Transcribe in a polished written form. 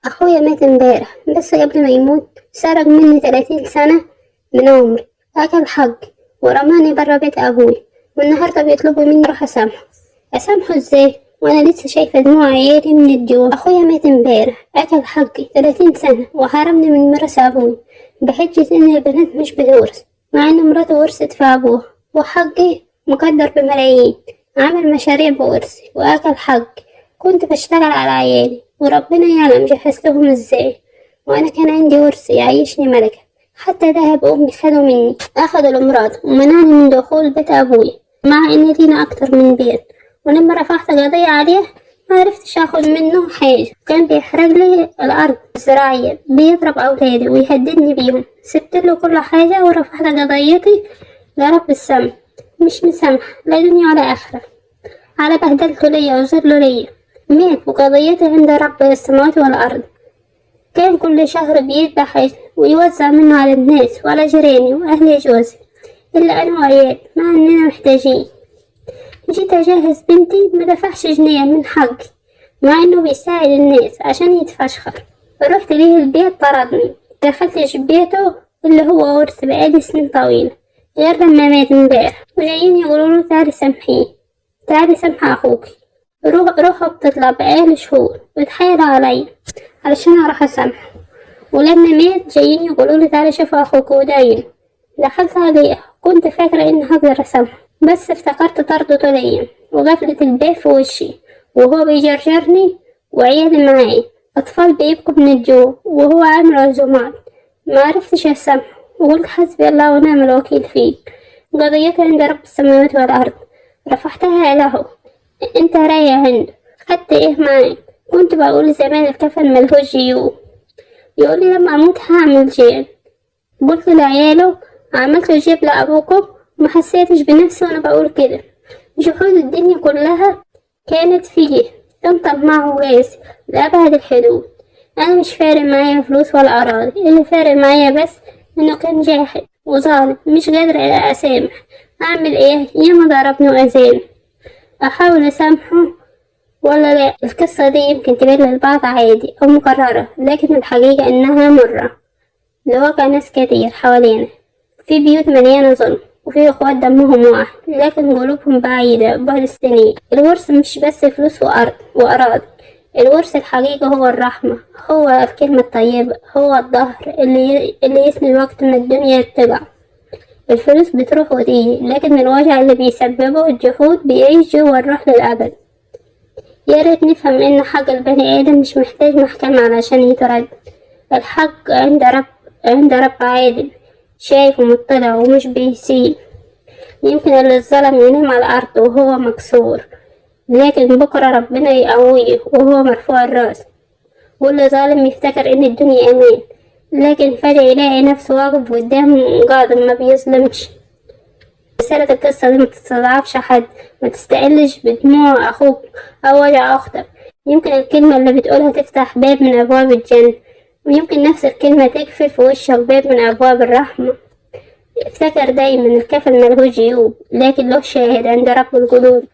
أخويا مات امبارح، بس قبل ما يموت سرق مني 30 سنة من عمري، أكل حقي ورماني برا بيت أبوي، والنهاردة بيطلبوا مني أروح أسامحه ازاي وأنا لسه شايفة دموع عيالي من الجوع. أخويا مات امبارح، أكل حقي 30 سنة وحرمني من ميراث أبوي بحجة إن البنات مش بتورث، مع إن مراته ورثت في أبوها، وحقي مقدر بملايين. عمل مشاريع بورثي وأكل حقي. كنت بشتغل على عيالي وربنا يعلم جهزتهم ازاي، وانا كان عندي ورث يعيشني ملكة. حتى دهب امي خدوا مني، اخدوا الامراض ومنعني من دخول بيت ابوي، مع ان لينا اكتر من بيت. ولما رفعت قضية عليه ما عرفتش اخد منه حاجة، كان بيحرق لي الارض الزراعية، بيضرب اولادي ويهددني بيهم. سبت له كل حاجة ورفعت قضيتي لرب السما. مش مسامحة لا دنيا ولا اخرة على بهدلته ليا وذله ليا. مات وقضيته عند رب السماوات والأرض. كان كل شهر بيذبح ويوزع منه على الناس وعلى جيراني وأهل جوزي، إلا أنا وعيال، مع إننا محتاجين. جيت أجهز بنتي ما دفعش جنيه من حقي، مع إنه بيساعد الناس عشان يتفشخر. رحت ليه البيت طردني، دخلتش بيته اللي هو ورث بقالي سنين طويلة، غير لما مات امبارح. وجايين يقولولي تعالي سامحيه، تعالي سامحي أخوكي. روحه بتطلع بقالي شهور بتحايلوا عليا علشان اروح اسامحه، ولما مات جايين يقولولي تعالي شوفي اخوك وداين. دخلت عليه، كنت فاكرة اني هقدر اسامحه، بس افتكرت طردته ليا وقفلة الباب في وشي وهو بيجرجرني وعيالي معايا، اطفال بيبكوا من الجوع وهو عامل عزومات. معرفتش اسامحه وقلت حسبي الله ونعم الوكيل فيه. قضيتي عند رب السماوات والارض، رفعتها له. انت رايح عنده خدت ايه معاك؟ كنت بقول زمان الكفن ملهوش جيوب. يقولي لما اموت هعمل جيب. قلت لعياله عملت جيب لابوكم وما حسيتش بنفسي وانا بقول كده. جحود الدنيا كلها كانت فيه، كان طماع وقاسي لأبعد الحدود. انا مش فارق معايا فلوس ولا اراضي، اللي فارق معايا بس انه كان جاحد وظالم، مش قادر اسامح. اعمل ايه؟ ياما ضربني واذاني. أحاول أسامحه ولا لا؟ القصة دي يمكن تبان للبعض عادي أو مكررة، لكن الحقيقة إنها مرة لواقع ناس كتير حوالينا. في بيوت مليانة ظلم، وفي أخوات دمهم واحد لكن قلوبهم بعيدة بعد السنين. الورث مش بس فلوس وأرض وأراضي، الورث الحقيقي هو الرحمة، هو الكلمة الطيبة، هو الظهر اللي يسند وقت ما الدنيا تقع. الفلوس بتروح وتيجي، لكن الوجع اللي بيسببه الجحود بيعيش جوا الروح للأبد. يا ريت نفهم إن حق البني آدم مش محتاج محكمة علشان يترد. الحق عند رب عادل، شايف ومطلع ومش بيسيب. يمكن اللي الظلم ينام على الأرض وهو مكسور، لكن بكرة ربنا يقويه وهو مرفوع الراس. واللي ظالم يفتكر إن الدنيا أمان، لكن فجأة يلاقي نفسه واقف قدام قاضي ما بيظلمش. رسالة القصة دي متستضعفش حد، ما تستقلش بدموع أخوك أو وجع أختك. يمكن الكلمة اللي بتقولها تفتح باب من أبواب الجنة، ويمكن نفس الكلمة تقفل في وشك باب من أبواب الرحمة. افتكر دايما الكفن ملهوش جيوب، لكن له شاهد عند رب القلوب.